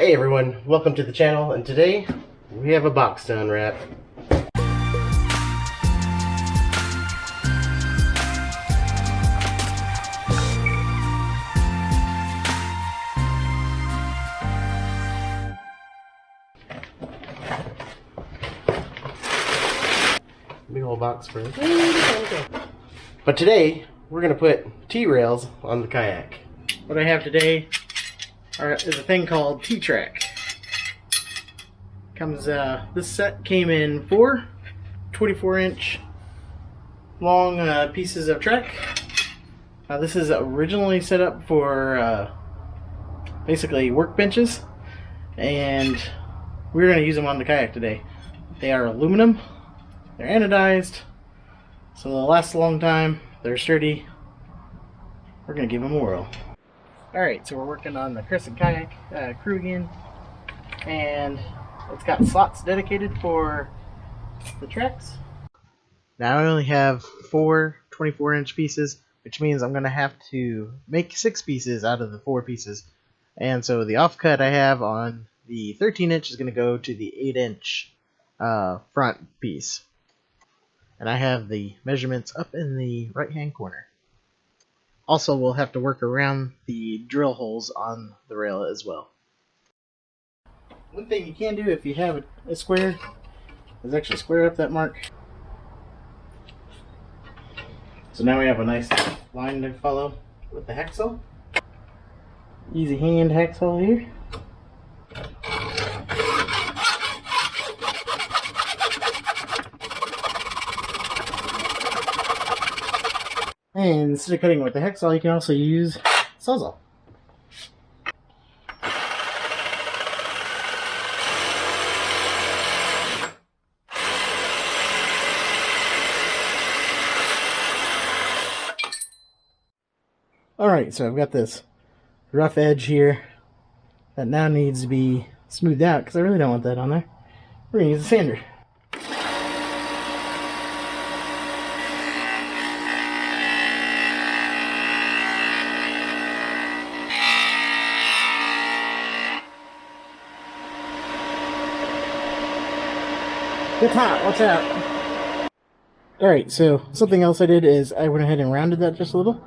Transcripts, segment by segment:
Hey everyone, welcome to the channel, and today we have a box to unwrap. Big old box for it. But today we're going to put T-rails on the kayak. What I have today is a thing called T-track. This set came in 4 24-inch long pieces of track. This is originally set up for basically workbenches, and we're going to use them on the kayak today. They are aluminum, they're anodized, so they'll last a long time, they're sturdy. We're going to give them a whirl. Alright, so we're working on the Crescent Kayak Crew again, and it's got slots dedicated for the tracks. Now I only have 4 24-inch pieces, which means I'm going to have to make 6 pieces out of the 4 pieces. And so the offcut I have on the 13-inch is going to go to the 8-inch front piece. And I have the measurements up in the right-hand corner. Also, we'll have to work around the drill holes on the rail as well. One thing you can do if you have a square is actually square up that mark. So now we have a nice line to follow with the hacksaw. Easy hand hacksaw here. And instead of cutting with the hacksaw, you can also use Sawzall. Alright, so I've got this rough edge here that now needs to be smoothed out because I really don't want that on there. We're going to use a sander. It's hot, watch out. Alright, so something else I did is I went ahead and rounded that just a little.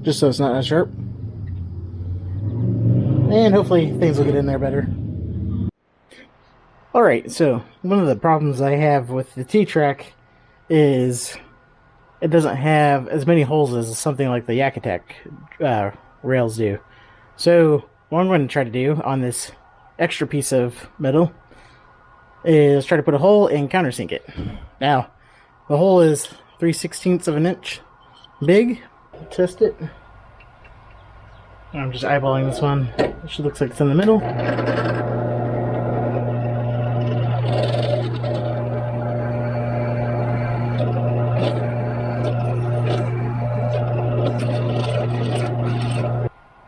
Just so it's not as sharp. And hopefully things will get in there better. Alright, so one of the problems I have with the T-track is it doesn't have as many holes as something like the Yak Attack rails do. So what I'm going to try to do on this extra piece of metal is try to put a hole and countersink it. Now, the hole is 3/16 of an inch big. Test it. I'm just eyeballing this one. It should look like it's in the middle.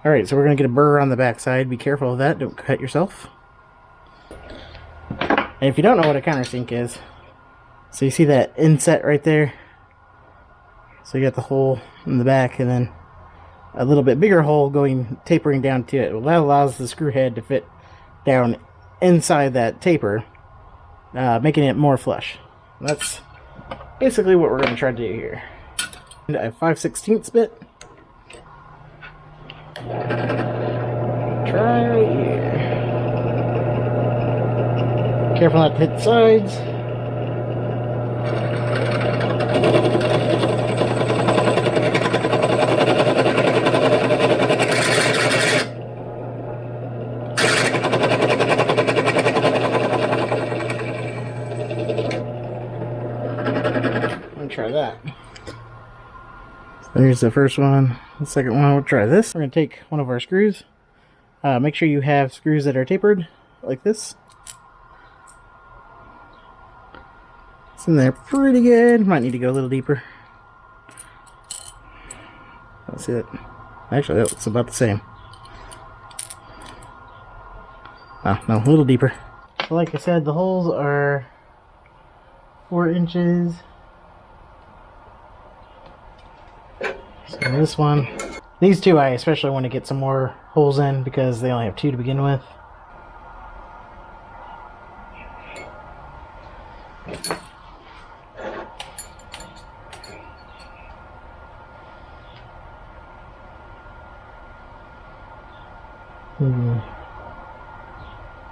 Alright, so we're going to get a burr on the back side. Be careful of that. Don't cut yourself. And if you don't know what a countersink is, so you see that inset right there? So you got the hole in the back and then a little bit bigger hole tapering down to it. Well, that allows the screw head to fit down inside that taper, making it more flush. That's basically what we're going to try to do here. And a 5/16 bit. Try right here. Careful not to hit the sides. Try that. There's the first one. The second one, we'll try this. We're going to take one of our screws. Make sure you have screws that are tapered like this. It's in there pretty good. Might need to go a little deeper. Let's see that. Actually, that looks about the same. Oh, no, a little deeper. So like I said, the holes are 4 inches. So this one These two I especially want to get some more holes in because they only have 2 to begin with.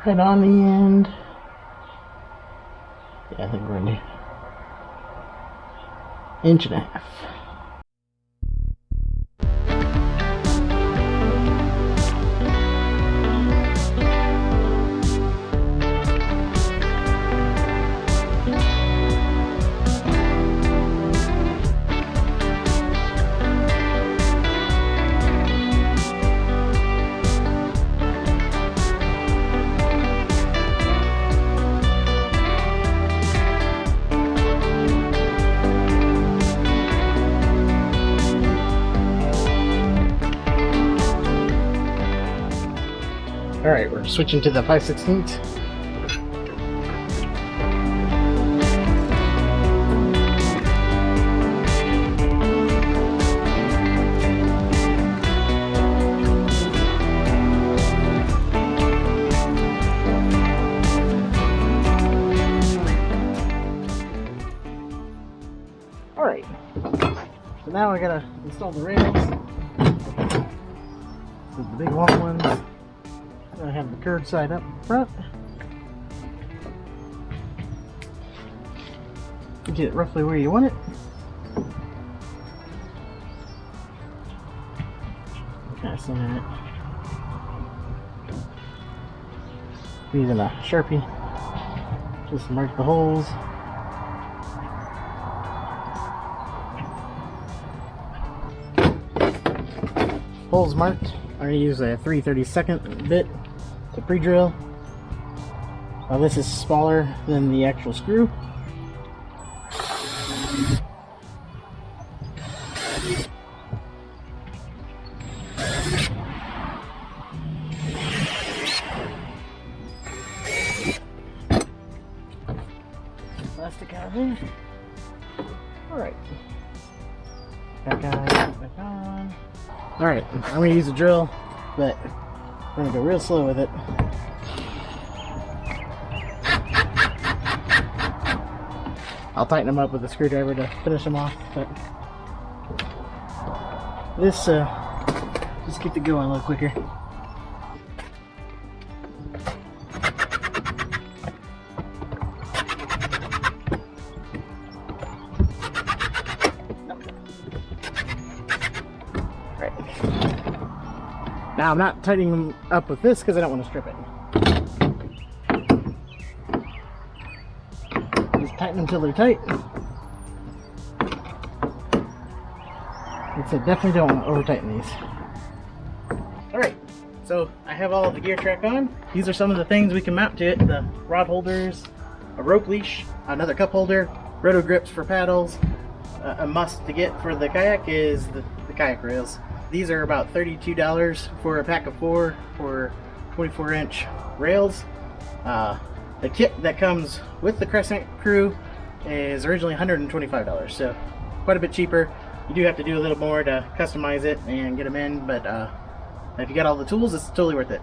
Right on the end. Yeah, I think we're gonna do 1.5 inches. Alright, we're switching to the 5/16. Alright, so now I gotta install the rails. This is the big long ones. I have the curved side up front. Get it roughly where you want it. Kind of center it. Using a Sharpie just to mark the holes. Holes marked. I'm going to use a 3/32 bit to pre-drill. This is smaller than the actual screw. Plastic out of there. Alright. Back on. Alright, I'm going to use a drill, but we're going to go real slow with it. I'll tighten them up with a screwdriver to finish them off, but this just gets it going a little quicker. Now I'm not tightening them up with this because I don't want to strip it. Just tighten them until they're tight. Like I said, definitely don't want to over tighten these. Alright, so I have all of the gear track on. These are some of the things we can mount to it. The rod holders, a rope leash, another cup holder, roto grips for paddles. A must to get for the kayak is the kayak rails. These are about $32 for a pack of 4 for 24-inch rails. The kit that comes with the Crescent Crew is originally $125, so quite a bit cheaper. You do have to do a little more to customize it and get them in, but if you got all the tools, it's totally worth it.